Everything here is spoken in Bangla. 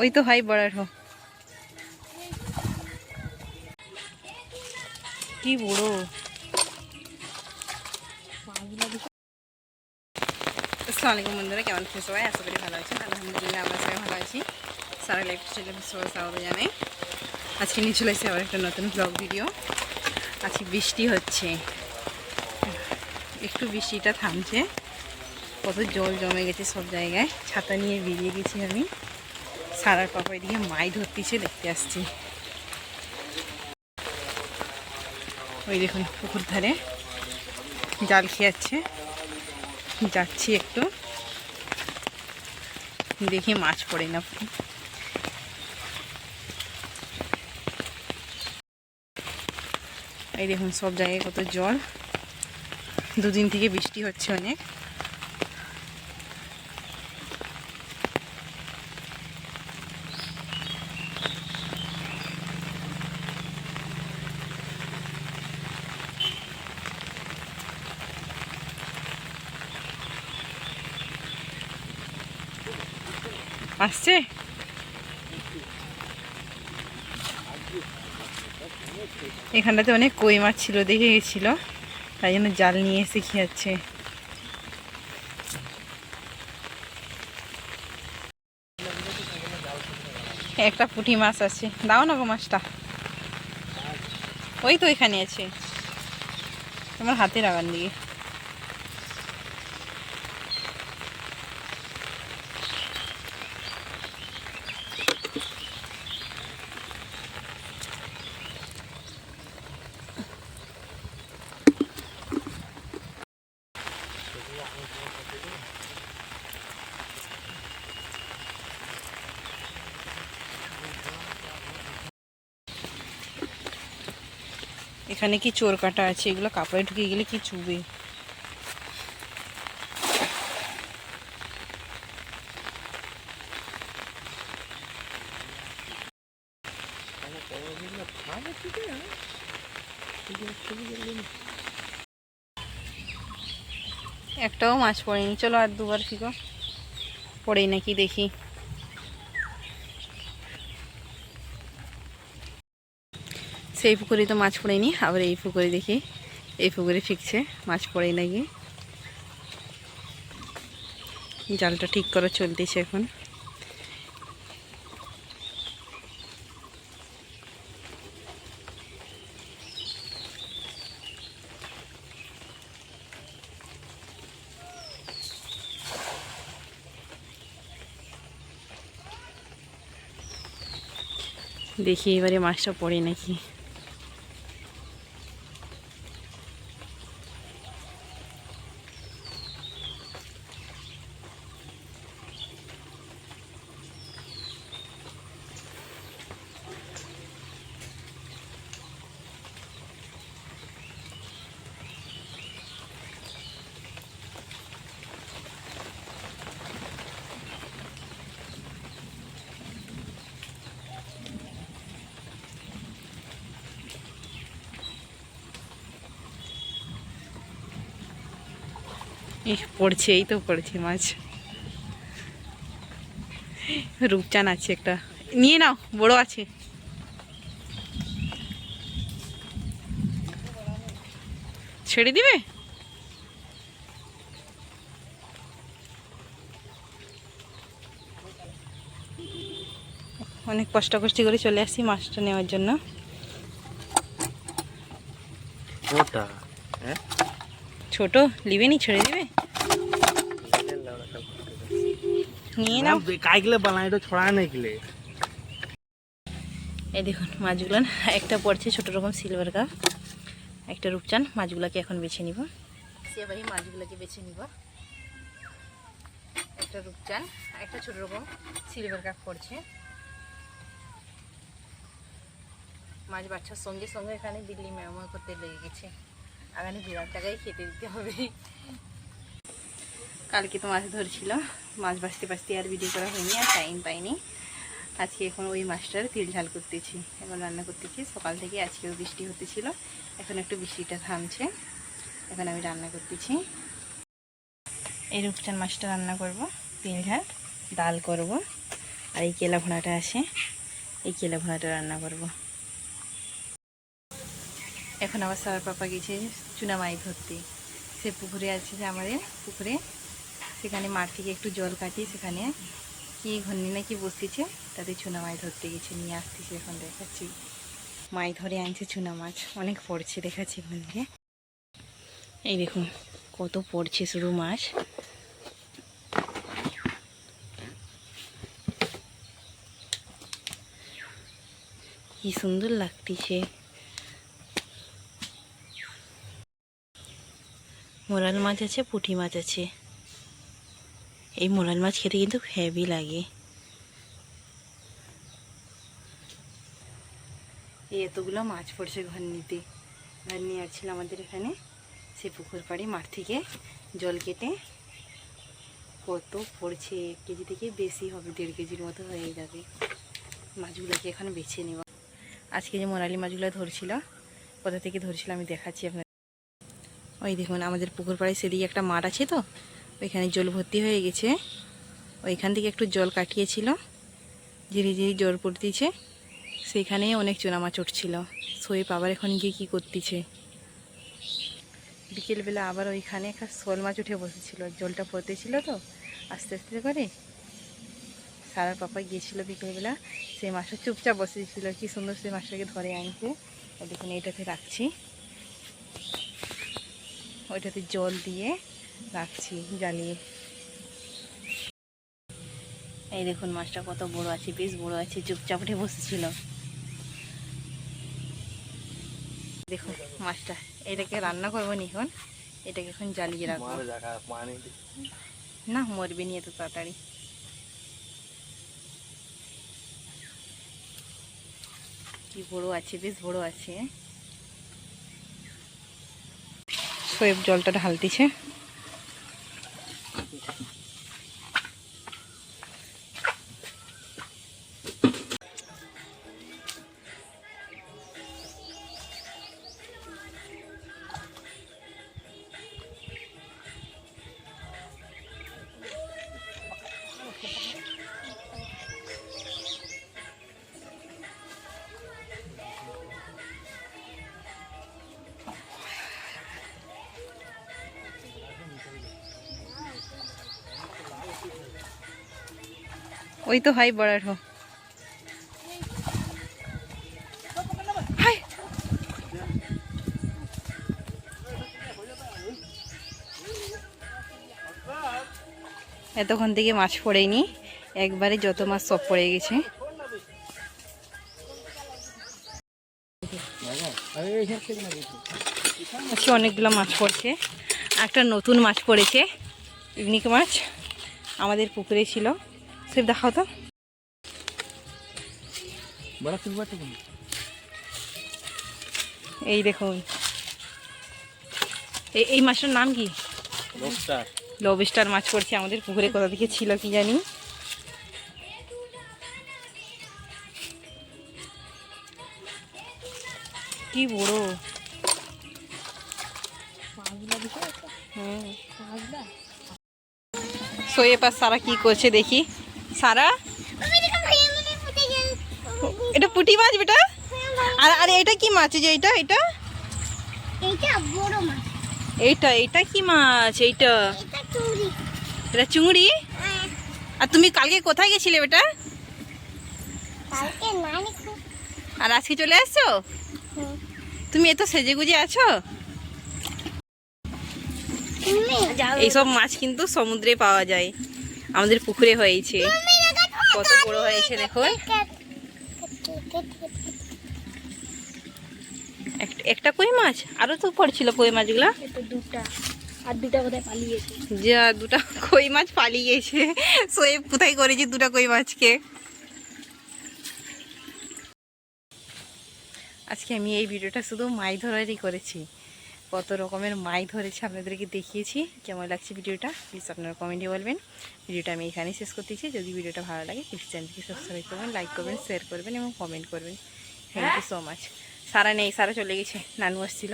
ওই তো হাই বড় কি বড়। আসসালামু আলাইকুম বন্ধুরা, কেমন আছেন সবাই? আশা করি ভালো আছেন। আলহামদুলিল্লাহ আমরা সবাই ভালো আছি। সারা লাইফ স্টাইলে সবাই স্বাগত জানাই। আজকে নিয়ে চলে এসেছি আবার একটা নতুন ব্লগ ভিডিও। আজকে বৃষ্টি হচ্ছে, একটু বৃষ্টিটা থামছে। কত জল জমে গেছে সব জায়গায়। ছাতা নিয়ে বেরিয়ে গেছি আমি। সারার পাপা এদিকে মাছ ধরতেছে, দেখতে আসছি। ওই দেখুন পুকুর ধারে জাল খেয়াচ্ছে, যাচ্ছি একটু দেখি মাছ পড়ে না। এই দেখুন সব জায়গায় কত জল। দুদিন থেকে বৃষ্টি হচ্ছে অনেক। আসছে এখানটাতে অনেক কই মাছ ছিল, দেখে গেছিল, তাই জন্য জাল নিয়ে এসে খেয়াচ্ছে। একটা পুঁটি মাছ আছে, দাও না গো মাছটা। ওই তো এখানে আছে, তোমার হাতের আগান দিকে। এখানে কি চোর কাটা আছে, এগুলো কাপড়ে ঢুকে গেলে কি চুবে। একটাও মাছ পড়েনি। চলো আর দুবার ফিকো পড়েই নাকি দেখি। সেই পুকুরে তো মাছ পড়েনি, আবার এই পুকুরে দেখি, এই পুকুরে ফিকছে মাছ পড়েই নাকি। জালটা ঠিক করে চলতেছে এখন। দেখি এবারে মাছটা পড়ে নাকি। পড়ছে, এই তো পড়ছে মাছ। রূপচান আছে একটা, নিয়ে নাও, বড় আছে। ছেড়ে দিবে। অনেক কষ্ট করে চলে আসছি মাছটা নেওয়ার জন্য। ছোট লিবে নি, ছেড়ে দিবে। নিয়ে নাও। এই দেখুন মাছগুলো একটা পড়ছে ছোট রকম সিলভার কাপ, একটা রূপচান। মাছগুলোকে এখন বেছে নিব। সেবারই মাছগুলোকে বেছে নিব। একটা রূপচান, একটা ছোট রকম সিলভার কাপ পড়ছে। মাছ বাচ্চার সঙ্গে সঙ্গে এখানে বিল্লি মেরামত করতে লেগে গেছে। এখানে বিরাট টাকায় খেতে দিতে হবে। কালকে তো মাছ ধরছিল, মাছ বাঁচতে আর ভিডিও করা হয়নি, আর টাইম পাইনি। আজকে এখন ওই মাছটার তিল ঝাল করতেছি, এখন রান্না করতেছি। সকাল থেকে আজকেও বৃষ্টি হতেছিল, এখন একটু বৃষ্টিটা থামছে, এখন আমি রান্না করতেছি। এই রূপচান মাছটা রান্না করব, তিল ঝাল ডাল করব, আর এই কেলা ভোনাটা আছে, এই কেলা ভোনাটা রান্না করব। এখন আবার সারার পাপা গেছে চুনা মাছ ধরতে। সে পুকুরে আছে যে আমাদের পুকুরে, সেখানে মাঠ থেকে একটু জল কাটিয়ে সেখানে কি ঘন্নি না কি বসতেছে, তাতে চুনা মাছ ধরতে গেছে, নিয়ে আসতেছে। এখন দেখাচ্ছি মাছ ধরে আনছে চুনা মাছ, অনেক পড়ছে দেখাচ্ছি এখান থেকে। এই দেখুন কত পড়ছে শুধু মাছ। কি সুন্দর লাগতেছে। মোরাল মাছ আছে, পুঁটি মাছ আছে। এই মোরাল মাছ খেতে কিন্তু হেভি লাগে। এই এতগুলো মাছ পড়ছে ঘন্নিতে। ঘন্নি আসছিল আমাদের এখানে, সে পুকুর পাড়ে মাঠ থেকে জল কেটে কত পড়ছে। 1 কেজি থেকে বেশি হবে, 1.5 কেজির মতো হয়ে যাবে। মাছগুলোকে এখন বেছে নেব। আজকে যে মোরালি মাছগুলো ধরছিল, কোথা থেকে ধরছিল আমি দেখাচ্ছি আপনার। ওই দেখুন আমাদের পুকুর পাড়ে সেদিকে একটা মাঠ আছে, তো ওইখানে জল ভর্তি হয়ে গেছে। ওইখান থেকে একটু জল কাটিয়েছিল, ধীরে ধীরে জল পড়তেছে। সেইখানে অনেক চুনা মাছ উঠছিল। সোয়েব আবার এখন গিয়ে কী করতেছে। বিকেলবেলা আবার ওইখানে একটা শোল মাছ উঠে বসেছিল, জলটা পড়তেছিল তো আস্তে আস্তে করে। সারার পাপা গিয়েছিল বিকেলবেলা, সেই মাছটা চুপচাপ বসেছিল। কি সুন্দর সেই মাছটাকে ধরে আনছে। দেখুন এইটাতে রাখছি, ওইটাতে জল দিয়ে রাখছি জ্বালিয়ে। এই দেখুন মাছটা কত বড় আছে, বেশ বড় আছে, চুপচাপ উঠে বসেছিল। দেখুন মাছটা, এটাকে রান্না করবো নি এখন, এটাকে এখন জ্বালিয়ে রাখবো। না মরবে নি এত তাড়াতাড়ি। কি বড় আছে, বেশ বড় আছে। সোয়েব জলটা ঢালতেছে। ওই তো হাই বড় হো। এতক্ষণ থেকে মাছ পড়েনি, একবারে যত মাছ সব পড়ে গেছে। আজকে অনেকগুলো মাছ পড়ছে। একটা নতুন মাছ পড়েছে, পিকনিক মাছ, আমাদের পুকুরে ছিল। সব দেখাও তো। এই দেখুন এই মাছটার নাম কি? লবস্টার মাছ পড়ছে আমাদের পুকুরে। কোথা থেকে ছিল কি জানি। কি বড়। সোয়েব আর সারা কি করছে দেখি। সারা, এটা পুঁটি মাছ বেটা। আর আরে এটা কি মাছ? যে এটা এটা এইটা এইটা কি মাছ? এইটা এটা চিংড়ি। আর তুমি কালকে কোথায় গেছিলে বেটা? আর আজকে চলে আসছো? তুমি এত সেজে গুজে আছো। এইসব মাছ কিন্তু সমুদ্রে পাওয়া যায়, আমাদের পুকুরে হয়েছে। কত বড় হয়েছে দেখো। একটা কই মাছ, আরো তো পড়ছিল কই মাছগুলা। আর দুটা কোথায় পালিয়ে গেছে। যা, দুটা কই মাছ পালিয়ে গেছে। সোয়েব কোথায় করেছি দুটা কই মাছকে। আজকে আমি এই ভিডিওটা শুধু মাছ ধরারই করেছি। কত রকমের মাছ ধরেছে আপনাদেরকে দেখিয়েছি। কেমন লাগছে ভিডিওটা প্লিজ আপনারা কমেন্টে বলবেন। ভিডিওটা আমি এখানেই শেষ করতেছি। যদি ভিডিওটা ভালো লাগে প্লিজ চ্যানেলকে সাবস্ক্রাইব করবেন, লাইক করবেন, শেয়ার করবেন এবং কমেন্ট করবেন। Thank you so much. সারা নেই, সারা চলে গেছে, নানু আসছিল।